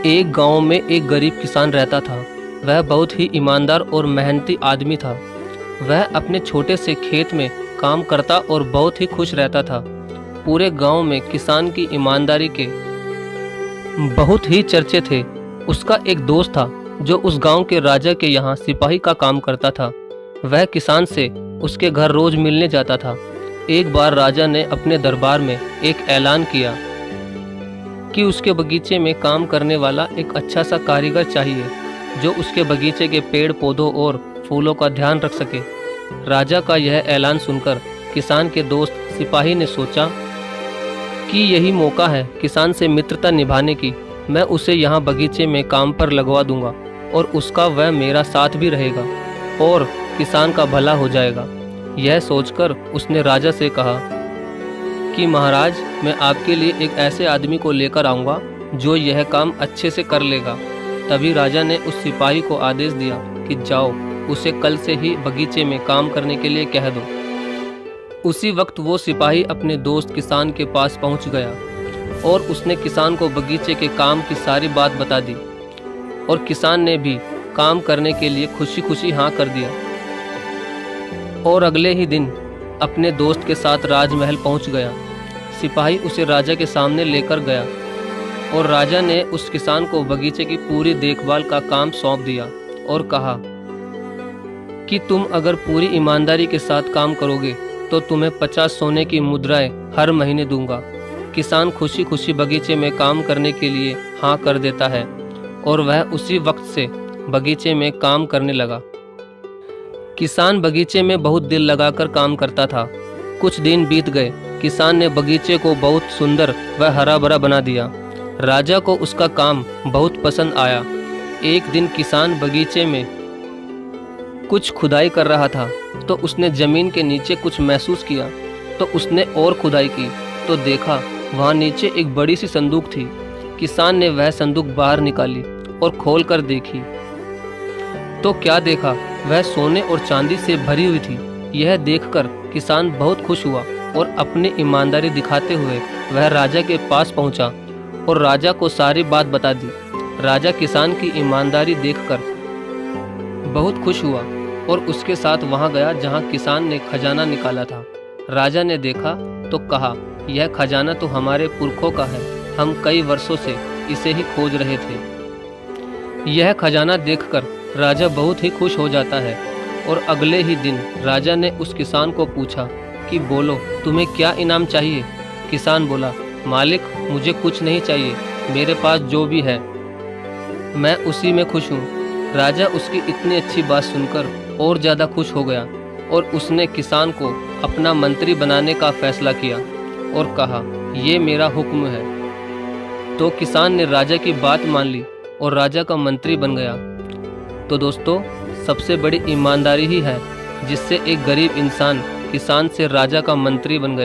एक गांव में एक गरीब किसान रहता था। वह बहुत ही ईमानदार और मेहनती आदमी था। वह अपने छोटे से खेत में काम करता और बहुत ही खुश रहता था। पूरे गांव में किसान की ईमानदारी के बहुत ही चर्चे थे। उसका एक दोस्त था जो उस गांव के राजा के यहाँ सिपाही का काम करता था। वह किसान से उसके घर रोज मिलने जाता था। एक बार राजा ने अपने दरबार में एक ऐलान किया कि उसके बगीचे में काम करने वाला एक अच्छा सा कारीगर चाहिए जो उसके बगीचे के पेड़ पौधों और फूलों का ध्यान रख सके। राजा का यह ऐलान सुनकर किसान के दोस्त सिपाही ने सोचा कि यही मौका है किसान से मित्रता निभाने की। मैं उसे यहाँ बगीचे में काम पर लगवा दूंगा और उसका वह मेरा साथ भी रहेगा और किसान का भला हो जाएगा। यह सोचकर उसने राजा से कहा कि महाराज, मैं आपके लिए एक ऐसे आदमी को लेकर आऊँगा जो यह काम अच्छे से कर लेगा। तभी राजा ने उस सिपाही को आदेश दिया कि जाओ, उसे कल से ही बगीचे में काम करने के लिए कह दो। उसी वक्त वो सिपाही अपने दोस्त किसान के पास पहुंच गया और उसने किसान को बगीचे के काम की सारी बात बता दी और किसान ने भी काम करने के लिए खुशी खुशी हाँ कर दिया और अगले ही दिन अपने दोस्त के साथ राजमहल पहुंच गया। सिपाही उसे राजा के सामने लेकर गया और राजा ने उस किसान को बगीचे की पूरी देखभाल का काम सौंप दिया और कहा कि तुम अगर पूरी ईमानदारी के साथ काम करोगे तो तुम्हें 50 सोने की मुद्राएं हर महीने दूंगा। किसान खुशी खुशी बगीचे में काम करने के लिए हाँ कर देता है और वह उसी वक्त से बगीचे में काम करने लगा। किसान बगीचे में बहुत दिल लगाकर काम करता था। कुछ दिन बीत गए। किसान ने बगीचे को बहुत सुंदर व हरा भरा बना दिया। राजा को उसका काम बहुत पसंद आया। एक दिन किसान बगीचे में कुछ खुदाई कर रहा था तो उसने जमीन के नीचे कुछ महसूस किया। तो उसने और खुदाई की तो देखा वहाँ नीचे एक बड़ी सी संदूक थी। किसान ने वह संदूक बाहर निकाली और खोल कर देखी तो क्या देखा, वह सोने और चांदी से भरी हुई थी। यह देखकर किसान बहुत खुश हुआ और अपनी ईमानदारी दिखाते हुए वह राजा के पास पहुंचा और राजा को सारी बात बता दी। राजा किसान की ईमानदारी देखकर बहुत खुश हुआ और उसके साथ वहां गया जहां किसान ने खजाना निकाला था। राजा ने देखा तो कहा, यह खजाना तो हमारे पुरखों का है, हम कई वर्षों से इसे ही खोज रहे थे। यह खजाना देखकर राजा बहुत ही खुश हो जाता है और अगले ही दिन राजा ने उस किसान को पूछा कि बोलो, तुम्हें क्या इनाम चाहिए। किसान बोला, मालिक, मुझे कुछ नहीं चाहिए, मेरे पास जो भी है मैं उसी में खुश हूँ। राजा उसकी इतनी अच्छी बात सुनकर और ज़्यादा खुश हो गया और उसने किसान को अपना मंत्री बनाने का फैसला किया और कहा, ये मेरा हुक्म है। तो किसान ने राजा की बात मान ली और राजा का मंत्री बन गया। तो दोस्तों, सबसे बड़ी ईमानदारी ही है जिससे एक गरीब इंसान किसान से राजा का मंत्री बन गया।